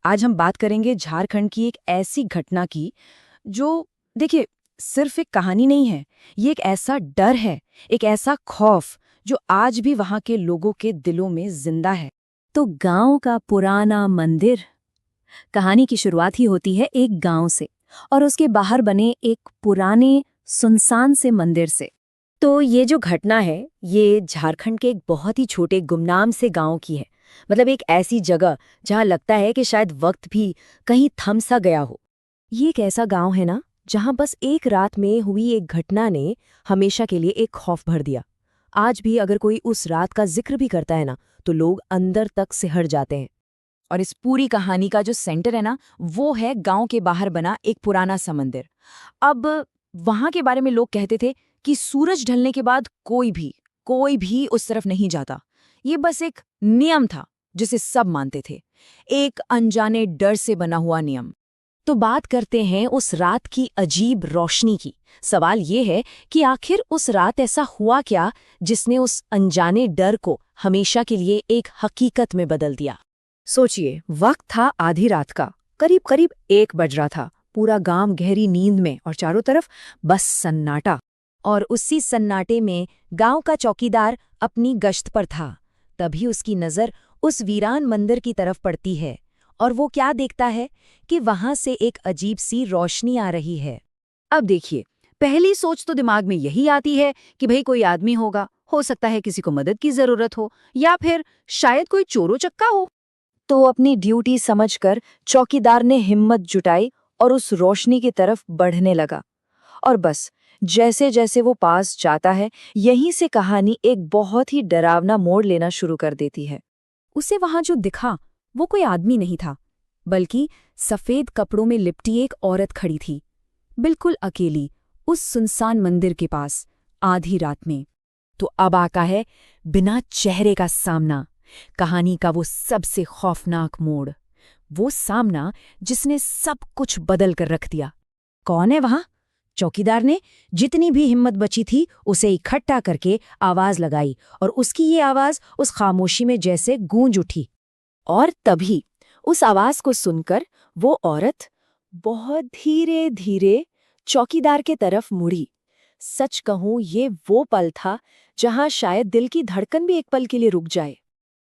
आज हम बात करेंगे झारखंड की एक ऐसी घटना की जो, देखिए, सिर्फ एक कहानी नहीं है। ये एक ऐसा डर है, एक ऐसा खौफ जो आज भी वहां के लोगों के दिलों में जिंदा है। तो गांव का पुराना मंदिर। कहानी की शुरुआत ही होती है एक गांव से और उसके बाहर बने एक पुराने सुनसान से मंदिर से। तो ये जो घटना है, ये झारखंड के एक बहुत ही छोटे गुमनाम से गांव की है। मतलब एक ऐसी जगह जहां लगता है कि शायद वक्त भी कहीं थम सा गया हो। ये एक ऐसा गांव है ना, जहां बस एक रात में हुई एक घटना ने हमेशा के लिए एक खौफ भर दिया। आज भी अगर कोई उस रात का जिक्र भी करता है ना, तो लोग अंदर तक सिहर जाते हैं। और इस पूरी कहानी का जो सेंटर है ना, वो है गांव के बाहर बना एक पुराना सा मंदिर। अब वहां के बारे में लोग कहते थे कि सूरज ढलने के बाद कोई भी उस तरफ नहीं जाता। ये बस एक नियम था जिसे सब मानते थे, एक अनजाने डर से बना हुआ नियम। तो बात करते हैं उस रात की अजीब रोशनी की। सवाल ये है कि आखिर उस रात ऐसा हुआ क्या जिसने उस अनजाने डर को हमेशा के लिए एक हकीकत में बदल दिया। सोचिए, वक्त था आधी रात का, करीब करीब 1 बज रहा था। पूरा गांव गहरी नींद में और चारों तरफ बस सन्नाटा। और उसी सन्नाटे में गांव का चौकीदार अपनी गश्त पर था। तभी उसकी नज़र उस वीरान मंदिर की तरफ पड़ती है और वो क्या देखता है कि वहां से एक अजीब सी रोशनी आ रही है। अब देखिए, पहली सोच तो दिमाग में यही आती है कि भाई कोई आदमी होगा, हो सकता है किसी को मदद की जरूरत हो, या फिर शायद कोई चोरो चक्का हो। तो अपनी ड्यूटी समझकर चौकीदार ने हिम्मत जुटाई और उस रोशनी की तरफ बढ़ने लगा। और बस जैसे जैसे वो पास जाता है, यहीं से कहानी एक बहुत ही डरावना मोड़ लेना शुरू कर देती है। उसे वहां जो दिखा वो कोई आदमी नहीं था, बल्कि सफेद कपड़ों में लिपटी एक औरत खड़ी थी, बिल्कुल अकेली, उस सुनसान मंदिर के पास, आधी रात में। तो अब आता है बिना चेहरे का सामना, कहानी का वो सबसे खौफनाक मोड़, वो सामना जिसने सब कुछ बदल कर रख दिया। कौन है वहां? चौकीदार ने जितनी भी हिम्मत बची थी उसे इकट्ठा करके आवाज लगाई, और उसकी ये आवाज उस खामोशी में जैसे गूंज उठी। और तभी उस आवाज को सुनकर वो औरत बहुत धीरे धीरे चौकीदार के तरफ मुड़ी। सच कहूं, ये वो पल था जहां शायद दिल की धड़कन भी एक पल के लिए रुक जाए।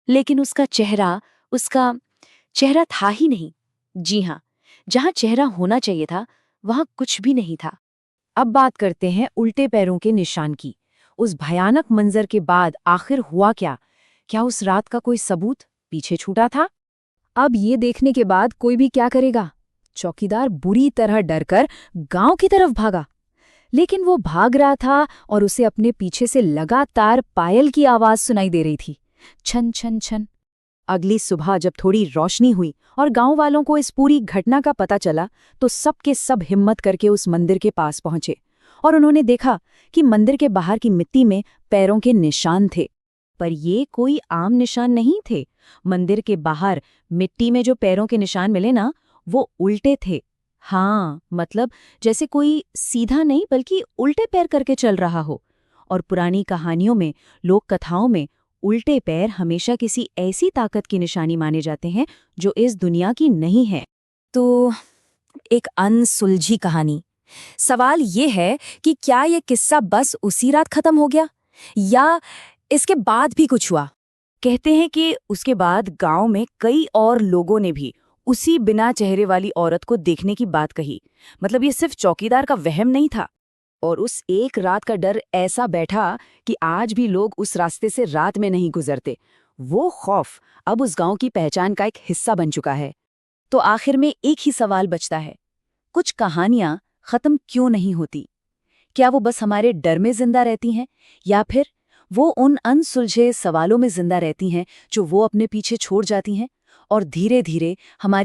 लेकिन उसका चेहरा था ही नहीं। जी हाँ, जहां चेहरा होना चाहिए था वहां कुछ भी नहीं था। अब बात करते हैं उल्टे पैरों के निशान की। उस भयानक मंजर के बाद आखिर हुआ क्या? क्या उस रात का कोई सबूत पीछे छूटा था? अब ये देखने के बाद कोई भी क्या करेगा? चौकीदार बुरी तरह डरकर गांव की तरफ भागा। लेकिन वो भाग रहा था और उसे अपने पीछे से लगातार पायल की आवाज सुनाई दे रही थी, छन छन छन। अगली सुबह जब थोड़ी रोशनी हुई और गांव वालों को इस पूरी घटना का पता चला, तो सब के सब हिम्मत करके उस मंदिर के पास पहुंचे और उन्होंने देखा कि मंदिर के बाहर की मिट्टी में पैरों के निशान थे। पर ये कोई आम निशान नहीं थे। मंदिर के बाहर मिट्टी में जो पैरों के निशान मिले ना, वो उल्टे थे। हाँ, मतलब जैसे कोई सीधा नहीं बल्कि उल्टे पैर करके चल रहा हो। और पुरानी कहानियों में, लोक कथाओं में, उल्टे पैर हमेशा किसी ऐसी ताकत की निशानी माने जाते हैं जो इस दुनिया की नहीं है। तो एक अनसुलझी कहानी। सवाल ये है कि क्या ये किस्सा बस उसी रात खत्म हो गया, या इसके बाद भी कुछ हुआ? कहते हैं कि उसके बाद गांव में कई और लोगों ने भी उसी बिना चेहरे वाली औरत को देखने की बात कही। मतलब ये सिर्फ चौकीदार का वहम नहीं था। और उस एक रात का डर ऐसा बैठा कि आज भी लोग उस रास्ते से रात में नहीं गुजरते। वो खौफ अब उस गांव की पहचान का एक हिस्सा बन चुका है। तो आखिर में एक ही सवाल बचता है, कुछ कहानियां खत्म क्यों नहीं होती? क्या वो बस हमारे डर में जिंदा रहती हैं, या फिर वो उन अनसुलझे सवालों में जिंदा रहती हैं जो वो अपने पीछे छोड़ जाती हैं और धीरे धीरे हमारी